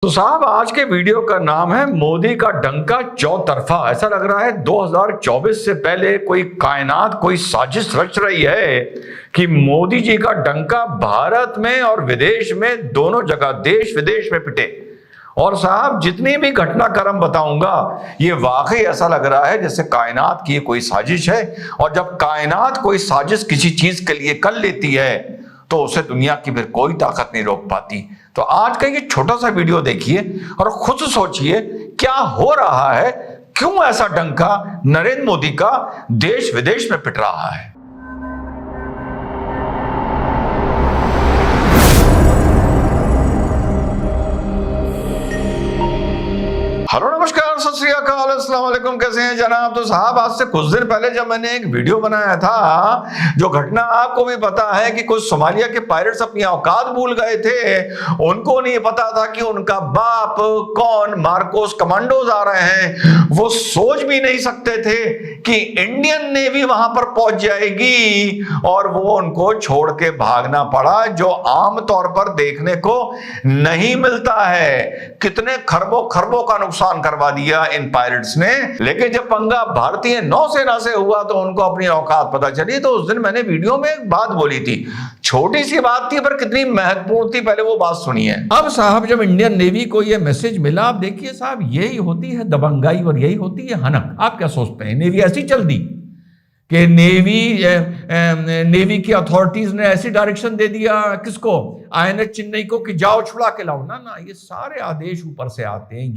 तो साहब आज के वीडियो का नाम है मोदी का डंका चौतरफा। ऐसा लग रहा है 2024 से पहले कोई कायनात कोई साजिश रच रही है कि मोदी जी का डंका भारत में और विदेश में दोनों जगह देश विदेश में पिटे। और साहब जितनी भी घटनाक्रम बताऊंगा ये वाकई ऐसा लग रहा है जैसे कायनात की कोई साजिश है। और जब कायनात कोई साजिश किसी चीज के लिए कर लेती है तो उसे दुनिया की फिर कोई ताकत नहीं रोक पाती। तो आज का ये छोटा सा वीडियो देखिए और खुद सोचिए क्या हो रहा है, क्यों ऐसा डंका नरेंद्र मोदी का देश विदेश में पिट रहा है। हेलो नमस्कार सत श्री अकाल अस्सलाम वालेकुम, कैसे हैं जनाब। तो साहब आज से कुछ दिन पहले जब मैंने एक वीडियो बनाया था, जो घटना आपको भी पता है कि कुछ सोमालिया के पायरेट्स अपनी औकात भूल गए थे। उनको नहीं पता था कि उनका बाप कौन मार्कोस कमांडोज आ रहे हैं। वो सोच भी नहीं सकते थे कि इंडियन नेवी वहां पर पहुंच जाएगी और वो उनको छोड़ के भागना पड़ा, जो आमतौर पर देखने को नहीं मिलता है। कितने खरबों खरबों का नुकसान करवा दिया इन पायरेट्स ने। लेकिन जब पंगा भारतीय नौसेना से हुआ तो उनको अपनी औकात पता चली। तो उस दिन मैंने वीडियो में एक बात बोली थी, छोटी सी बात थी पर कितनी महत्वपूर्ण थी, पहले वो बात सुनिए। अब साहब जब इंडियन नेवी को ये मैसेज मिला, आप देखिए साहब यही होती है दबंगाई और यही होती है हनक। आप क्या सोचते हैं नेवी ऐसी चल दी कि नेवी की अथॉरिटीज ने ऐसी डायरेक्शन दे दिया किसको, आईएनएस चेन्नई को, कि जाओ छुड़ा के लाओ। ना, ये सारे आदेश ऊपर से आते हैं।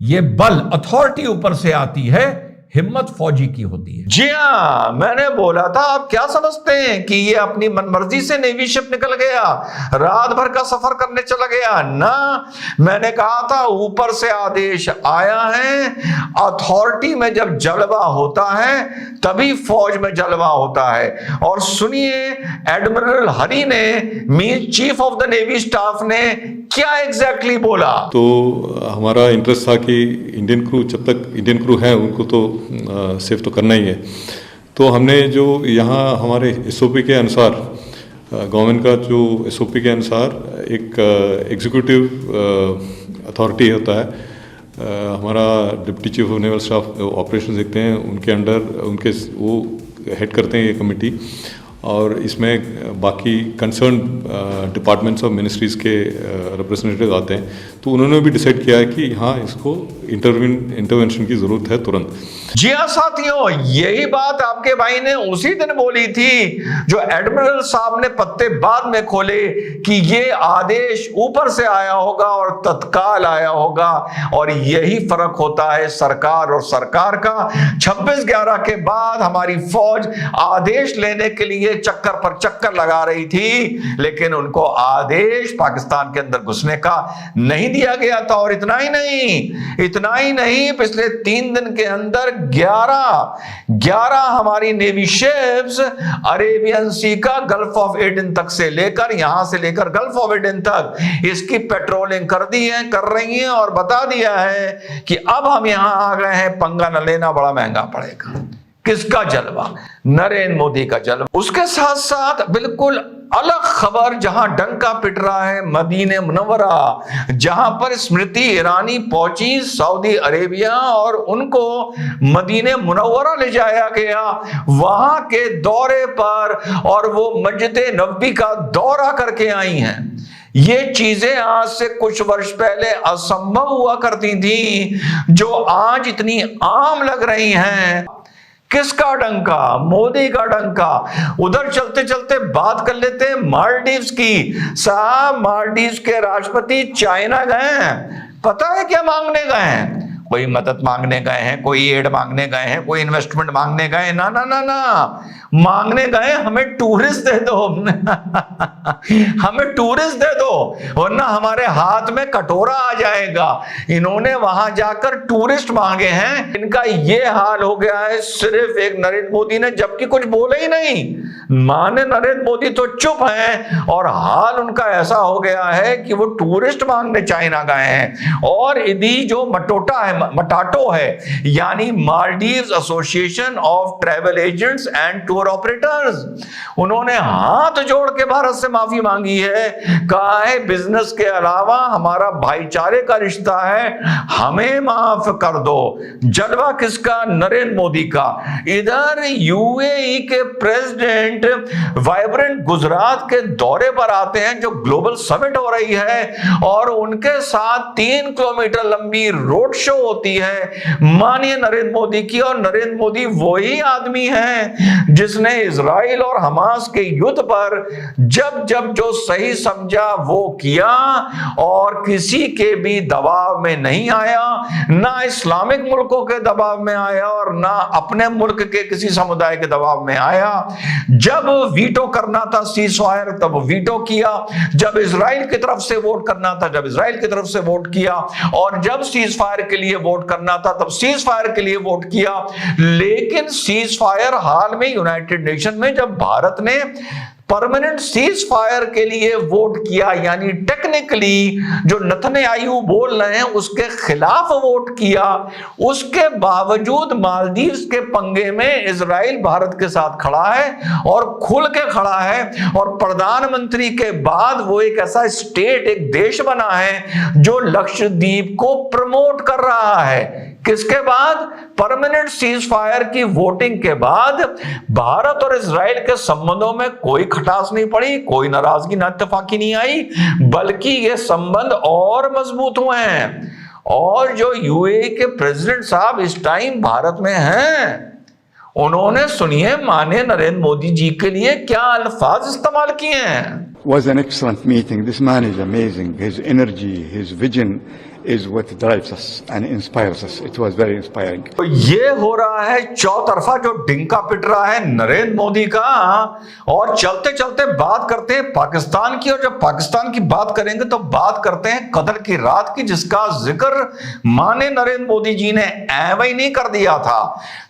ये बल अथॉरिटी ऊपर से आती है, हिम्मत फौजी की होती है। जी हाँ, मैंने बोला था। आप क्या समझते हैं कि ये अपनी मनमर्जी से नेवी शिप निकल गया, रात भर का सफर करने चला गया? ना, मैंने कहा था ऊपर से आदेश आया है। अथॉरिटी में जब जलवा होता है तभी फौज में जलवा होता है। और सुनिए एडमिरल हरी ने, mean chief of the navy staff ने क्या एग्जैक्टली बोला। तो हमारा इंटरेस्ट था कि इंडियन क्रू, जब तक इंडियन क्रू है उनको तो सेफ तो करना ही है। तो हमने जो यहाँ हमारे एसओपी के अनुसार, गवर्नमेंट का जो एसओपी के अनुसार एक एग्जीक्यूटिव अथॉरिटी होता है, हमारा deputy chief of naval staff operation देखते हैं, उनके अंडर उनके वो हेड करते हैं ये कमेटी। और इसमें बाकी कंसर्न डिपार्टमेंट्स और मिनिस्ट्रीज़ के रिप्रेजेंटेटिव आते हैं। तो उन्होंने भी डिसाइड किया है कि हाँ, इसको इंटरवेंशन की ज़रूरत है तुरंत। जी हाँ साथियों, यही बात आपके भाई ने उसी दिन बोली थी जो एडमिरल साहब ने पत्ते बाद में खोले कि ये आदेश ऊपर से आया होगा और तत्काल आया होगा। और यही फर्क होता है सरकार और सरकार का। 26/11 के बाद हमारी फौज आदेश लेने के लिए चक्कर पर चक्कर लगा रही थी, लेकिन उनको आदेश पाकिस्तान के अंदर घुसने का नहीं दिया गया था। और इतना ही नहीं, पिछले 3 दिन के अंदर 11 हमारी नेवी शिप्स अरेबियन सी का गल्फ ऑफ एडन तक से लेकर, यहां से लेकर गल्फ ऑफ एडन तक इसकी पेट्रोलिंग कर रही हैं और बता दिया है कि अब हम यहां आ गए हैं, पंगा न लेना, बड़ा महंगा पड़ेगा। किसका जलवा? नरेंद्र मोदी का जलवा। उसके साथ साथ बिल्कुल अलग खबर, जहां डंका पिट रहा है मदीने मुनव्वरा, जहां पर स्मृति ईरानी पहुंची सऊदी अरेबिया और उनको मदीने मुनव्वरा ले जाया गया वहां के दौरे पर, और वो मस्जिद नबवी का दौरा करके आई हैं। ये चीजें आज से कुछ वर्ष पहले असंभव हुआ करती थी, जो आज इतनी आम लग रही हैं। किसका डंका? मोदी का डंका। उधर चलते चलते बात कर लेते हैं मालदीव्स की। साहब मालदीव्स के राष्ट्रपति चाइना गए हैं। पता है क्या मांगने गए हैं? कोई मदद मांगने गए हैं, कोई एड मांगने गए हैं, कोई इन्वेस्टमेंट मांगने गए? ना ना ना ना, मांगने गए हमें टूरिस्ट दे दो हमें टूरिस्ट दे दो, वरना हमारे हाथ में कटोरा आ जाएगा। इन्होंने वहां जाकर टूरिस्ट मांगे हैं। इनका ये हाल हो गया है सिर्फ एक नरेंद्र मोदी ने, जबकि कुछ बोले ही नहीं। माने नरेंद्र मोदी तो चुप हैं और हाल उनका ऐसा हो गया है कि वो टूरिस्ट मांगने चाइना गए हैं। और यदि जो मटोटा है मटाटो है, यानी Maldives association of travel agents and tour operators. उन्होंने हाथ जोड़ के भारत से माफी मांगी है, कहा है बिजनेस के अलावा हमारा भाईचारे का रिश्ता है, हमें माफ कर दो। जलवा किसका? नरेंद्र मोदी का। इधर यूएई के प्रेसिडेंट वाइब्रेंट गुजरात के दौरे पर आते हैं, जो ग्लोबल समिट हो रही है, और उनके साथ 3 किलोमीटर लंबी रोड शो होती है माननीय नरेंद्र मोदी की। और नरेंद्र मोदी वही आदमी है जिसने इजराइल और हमास के युद्ध पर जब जब जो सही समझा वो किया, और किसी के भी दबाव में नहीं आया, ना इस्लामिक मुल्कों के दबाव में आया और ना अपने मुल्क के किसी समुदाय के दबाव में आया। जब वीटो करना था सीज फायर, तब वीटो किया। जब इजराइल की तरफ से वोट करना था, जब इजराइल की तरफ से वोट किया। और जब सीज फायर के लिए वोट करना था, तब सीज फायर के लिए वोट किया। लेकिन सीज फायर हाल में यूनाइटेड नेशन में जब भारत ने परमानेंट सीज फायर के लिए वोट किया, यानी टेक्निकली जो नेतन्याहू बोल रहे हैं उसके खिलाफ वोट किया, उसके बावजूद मालदीव्स के पंगे में इजराइल भारत के साथ खड़ा है और खुल के खड़ा है। और प्रधानमंत्री के बाद वो एक ऐसा स्टेट, एक देश बना है जो लक्षद्वीप को प्रमोट कर रहा है। किसके बाद? परमानेंट सीज फायर की वोटिंग के बाद भारत और इजराइल के संबंधों में कोई खटास नहीं पड़ी, कोई नाराजगी ना इत्तेफाकी नहीं आई, बल्कि ये संबंध और मजबूत हुए हैं। और जो यूएई के प्रेसिडेंट साहब इस टाइम भारत में हैं, उन्होंने सुनिए माननीय नरेंद्र मोदी जी के लिए क्या अल्फाज इस्तेमाल किए हैं। Was an excellent meeting. This man is amazing. His energy, his vision is what drives us and inspires us. It was very inspiring. तो ये हो रहा है चौतरफा जो डिंका पिट रहा है नरेंद्र मोदी का। और चलते चलते बात करते हैं पाकिस्तान की, और जब पाकिस्तान की बात करेंगे तो बात करते हैं कदर की रात की, जिसका जिक्र माने नरेंद्र मोदी जी ने एवं नहीं कर दिया था।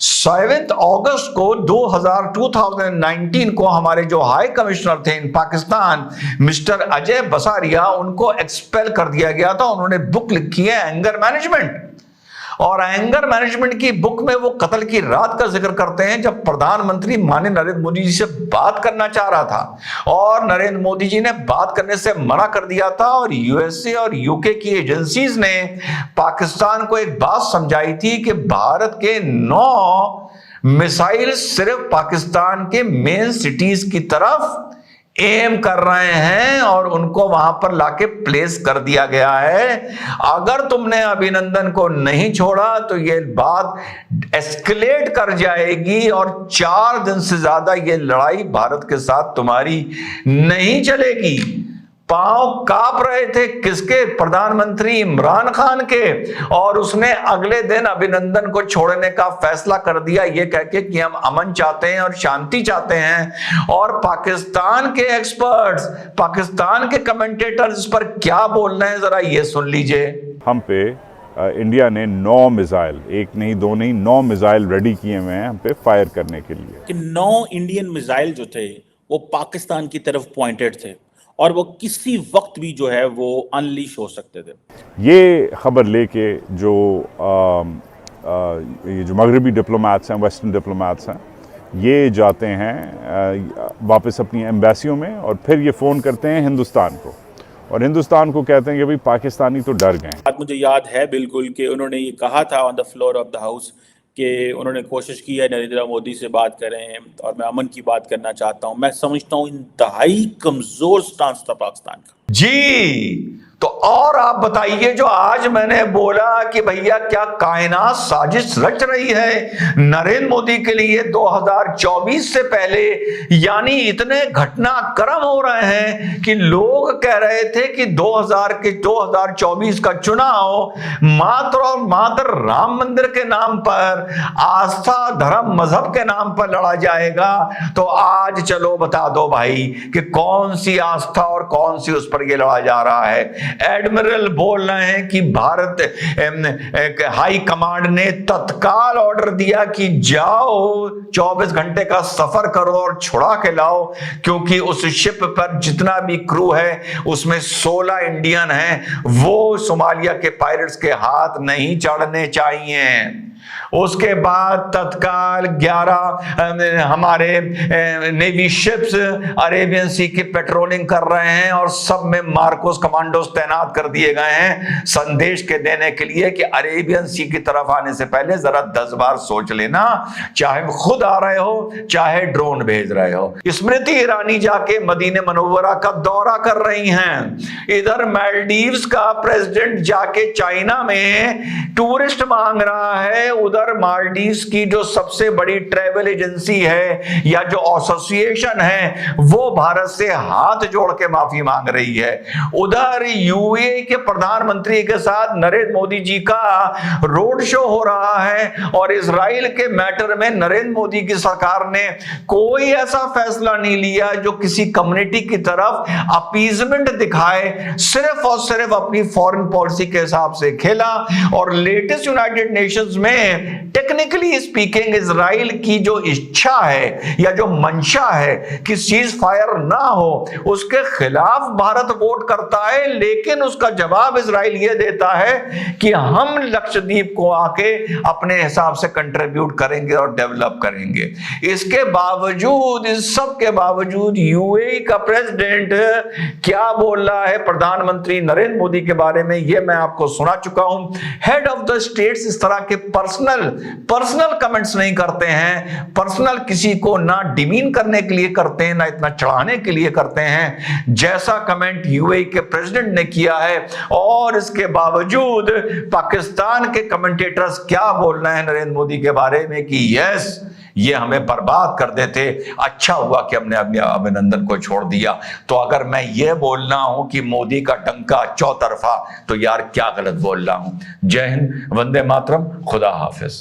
7 अगस्त को 2019 को हमारे जो हाई कमिश्नर थे इन पाकिस्तान मिस्टर अजय बसारिया, उनको एक्सपेल कर दिया गया था। उन्होंने बुक लिखी है एंगर मैनेजमेंट, और एंगर मैनेजमेंट की बुक में वो कत्ल की रात का जिक्र करते हैं जब प्रधानमंत्री माननीय नरेंद्र मोदी जी से बात करना चाह रहा था और नरेंद्र मोदी जी ने बात करने से मना कर दिया था। और यूएसए और यूके की एजेंसीज ने पाकिस्तान को एक बात समझाई थी कि भारत के 9 मिसाइल सिर्फ पाकिस्तान के मेन सिटीज की तरफ एम कर रहे हैं और उनको वहां पर लाके प्लेस कर दिया गया है। अगर तुमने अभिनंदन को नहीं छोड़ा तो ये बात एस्केलेट कर जाएगी और 4 दिन से ज्यादा ये लड़ाई भारत के साथ तुम्हारी नहीं चलेगी। पांव कांप रहे थे किसके? प्रधानमंत्री इमरान खान के। और उसने अगले दिन अभिनंदन को छोड़ने का फैसला कर दिया, ये कह के कि हम अमन चाहते हैं और शांति चाहते हैं। और पाकिस्तान के एक्सपर्ट्स, पाकिस्तान के कमेंटेटर्स इस पर क्या बोल रहे हैं, जरा ये सुन लीजिए। हम पे इंडिया ने 9 मिसाइल, एक नहीं 2 नहीं 9 मिसाइल रेडी किए हुए हैं हम पे फायर करने के लिए। कि 9 इंडियन मिसाइल जो थे वो पाकिस्तान की तरफ पॉइंटेड थे और वो किसी वक्त भी जो है वो अनलीश हो सकते थे। ये खबर लेके जो ये जो मगरबी डिप्लोमेट्स हैं, वेस्टर्न डिप्लोमेट्स हैं, ये जाते हैं वापस अपनी एम्बेसियों में और फिर ये फ़ोन करते हैं हिंदुस्तान को, और हिंदुस्तान को कहते हैं कि भाई पाकिस्तानी तो डर गए। बात मुझे याद है बिल्कुल कि उन्होंने ये कहा था on the floor of the house कि उन्होंने कोशिश की है नरेंद्र मोदी से बात करें और मैं अमन की बात करना चाहता हूं। मैं समझता हूं इंतहाई कमजोर स्टांस था पाकिस्तान का। जी, तो और आप बताइए, जो आज मैंने बोला कि भैया क्या कायनात साजिश रच रही है नरेंद्र मोदी के लिए 2024 से पहले, यानी इतने घटनाक्रम हो रहे हैं कि लोग कह रहे थे कि 2024 का चुनाव मात्र और मात्र राम मंदिर के नाम पर, आस्था धर्म मजहब के नाम पर लड़ा जाएगा। तो आज चलो बता दो भाई कि कौन सी आस्था और कौन सी उस पर ये लड़ा जा रहा है। एडमिरल बोल रहे हैं कि भारत हाई कमांड ने तत्काल ऑर्डर दिया कि जाओ 24 घंटे का सफर करो और छुड़ा के लाओ, क्योंकि उस शिप पर जितना भी क्रू है उसमें 16 इंडियन हैं, वो सोमालिया के पायरेट्स के हाथ नहीं चढ़ने चाहिए। उसके बाद तत्काल 11 हमारे नेवी शिप्स अरेबियन सी की पेट्रोलिंग कर रहे हैं और सब में मार्कोस कमांडोज तैनात कर दिए गए हैं संदेश के देने के लिए कि अरेबियन सी की तरफ आने से पहले जरा 10 बार सोच लेना, चाहे खुद आ रहे हो चाहे ड्रोन भेज रहे हो। स्मृति ईरानी जाके मदीने मनव्वरा का दौरा कर रही हैं। इधर मालदीव्स का प्रेसिडेंट जाके चाइना में टूरिस्ट मांग रहा है। उधर मालदीव्स की जो सबसे बड़ी ट्रैवल एजेंसी है या जो एसोसिएशन है वो भारत से हाथ जोड़ के माफी मांग रही है। उधर यूएई के प्रधानमंत्री के साथ नरेंद्र मोदी जी का रोड शो हो रहा है और इजराइल के मैटर में नरेंद्र मोदी की सरकार ने कोई ऐसा फैसला नहीं लिया जो किसी कम्युनिटी की तरफ अपीजमेंट दिखाए, सिर्फ और सिर्फ अपनी फॉरेन पॉलिसी के हिसाब से खेला। और लेटेस्ट यूनाइटेड नेशंस में टेक्निकली स्पीकिंग इजराइल की जो इच्छा है या जो मंशा है कि सीज फायर ना हो, उसके खिलाफ भारत वोट करता है, लेकिन उसका जवाब इजराइल ये देता है कि हम लक्षद्वीप को आके अपने हिसाब से कंट्रीब्यूट करेंगे और डेवलप करेंगे। इसके बावजूद, इस सब के बावजूद यूएई का प्रेसिडेंट क्या बोल रहा है प्रधानमंत्री नरेंद्र मोदी के बारे में, यह मैं आपको सुना चुका हूं। हेड ऑफ द स्टेट्स इस तरह के पर्सनल कमेंट्स नहीं करते हैं। पर्सनल किसी को ना डिमीन करने के लिए करते हैं, ना इतना चढ़ाने के लिए करते हैं जैसा कमेंट यूएई के प्रेसिडेंट ने किया है। और इसके बावजूद पाकिस्तान के कमेंटेटर्स क्या बोल रहे हैं नरेंद्र मोदी के बारे में कि यस, ये हमें बर्बाद कर देते, अच्छा हुआ कि हमने अभिनंदन को छोड़ दिया। तो अगर मैं ये बोल रहा हूं कि मोदी का डंका चौतरफा, तो यार क्या गलत बोल रहा हूं। जय हिंद, वंदे मातरम, खुदा हाफिज।